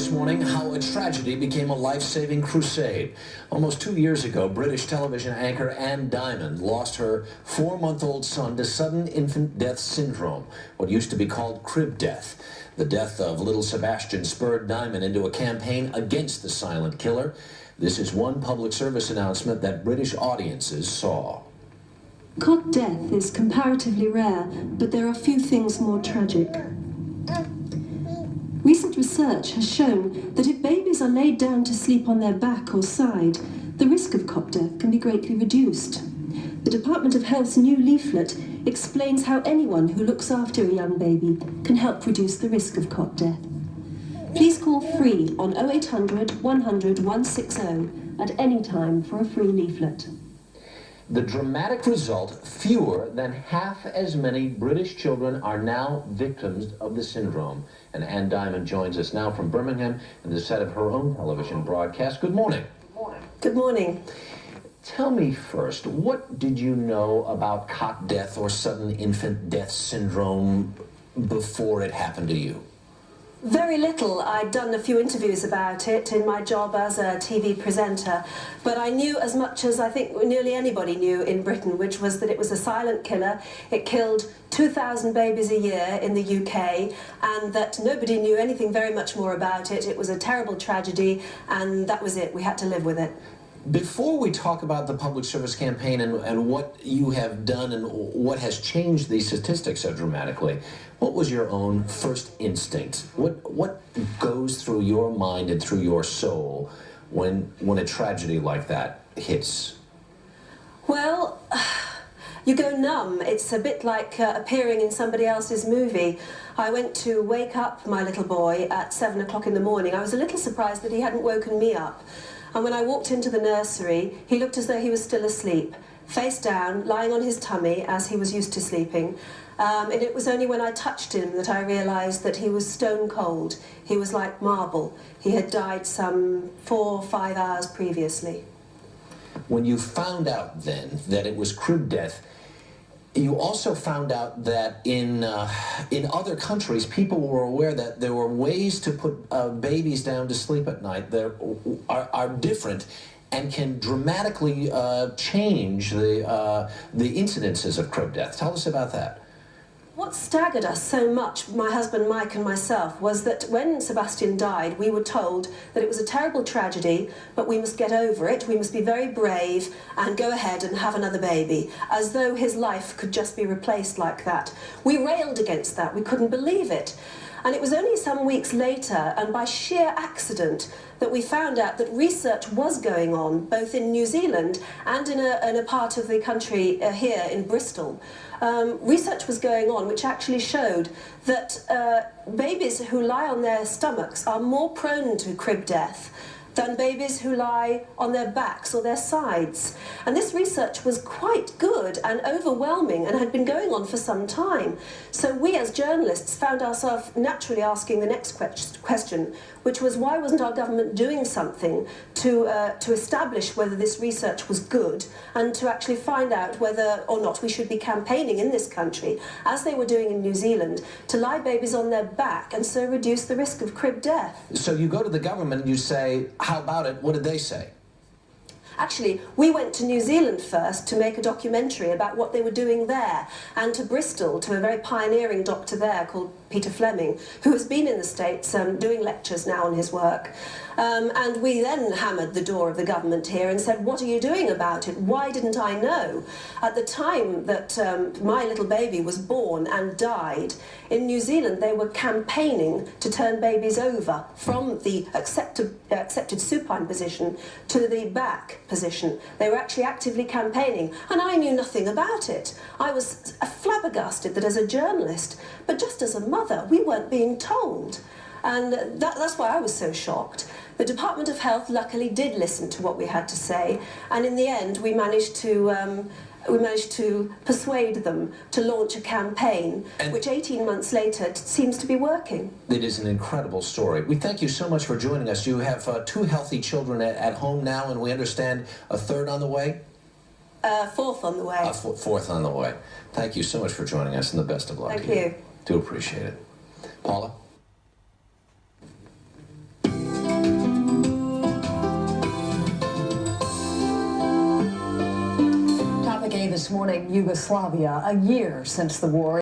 this morning, how a tragedy became a life-saving crusade. Almost 2 years ago, British television anchor Anne Diamond lost her 4-month-old son to sudden infant death syndrome, what used to be called crib death. The death of little Sebastian spurred Diamond into a campaign against the silent killer. This is one public service announcement that British audiences saw. Cot death is comparatively rare, but there are few things more tragic. Recent research has shown that if babies are laid down to sleep on their back or side, the risk of cot death can be greatly reduced. The Department of Health's new leaflet explains how anyone who looks after a young baby can help reduce the risk of cot death. Please call free on 0800 100 160 at any time for a free leaflet. The dramatic result, fewer than half as many British children are now victims of the syndrome. And Anne Diamond joins us now from Birmingham in the set of her own television broadcast. Good morning. Good morning. Tell me first, what did you know about cot death or sudden infant death syndrome before it happened to you? Very little. I'd done a few interviews about it in my job as a TV presenter, but I knew as much as I think nearly anybody knew in Britain, which was that it was a silent killer. It killed 2,000 babies a year in the UK, and that nobody knew anything very much more about it. It was a terrible tragedy, and that was it. We had to live with it. Before we talk about the public service campaign and what you have done and what has changed these statistics so dramatically, what was your own first instinct? What goes through your mind and through your soul when a tragedy like that hits? Well, you go numb. It's a bit like appearing in somebody else's movie. I went to wake up my little boy at 7 o'clock in the morning. I was a little surprised that he hadn't woken me up. And when I walked into the nursery, he looked as though he was still asleep, face down, lying on his tummy as he was used to sleeping. And it was only when I touched him that I realised that he was stone cold. He was like marble. He had died some 4 or 5 hours previously. When you found out then that it was crib death, you also found out that in other countries, people were aware that there were ways to put babies down to sleep at night that are different and can dramatically change the incidences of crib death. Tell us about that. What staggered us so much, my husband Mike and myself, was that when Sebastian died, we were told that it was a terrible tragedy, but we must get over it, we must be very brave and go ahead and have another baby, as though his life could just be replaced like that. We railed against that, we couldn't believe it. And it was only some weeks later, and by sheer accident, that we found out that research was going on, both in New Zealand and in a part of the country here in Bristol. Research was going on which actually showed that babies who lie on their stomachs are more prone to crib death than babies who lie on their backs or their sides. And this research was quite good and overwhelming and had been going on for some time. So we as journalists found ourselves naturally asking the next question, which was why wasn't our government doing something to establish whether this research was good and to actually find out whether or not we should be campaigning in this country, as they were doing in New Zealand, to lie babies on their back and so reduce the risk of crib death. So you go to the government and you say, how about it? What did they say? Actually, we went to New Zealand first to make a documentary about what they were doing there, and to Bristol, to a very pioneering doctor there called Peter Fleming, who has been in the States doing lectures now on his work. And we then hammered the door of the government here and said, what are you doing about it? Why didn't I know? At the time that my little baby was born and died, in New Zealand they were campaigning to turn babies over from the accepted supine position to the back position. They were actually actively campaigning, and I knew nothing about it. I was flabbergasted that as a journalist, but just as a mother, we weren't being told. And that's why I was so shocked. The Department of Health luckily did listen to what we had to say, and in the end we managed to persuade them to launch a campaign, which 18 months later seems to be working. It is an incredible story. We thank you so much for joining us. You have 2 healthy children at home now, and we understand a 3rd on the way? 4th on the way. 4th on the way. Thank you so much for joining us, and the best of luck to you. Thank you. Do appreciate it. Paula? this morning, Yugoslavia, a year since the war.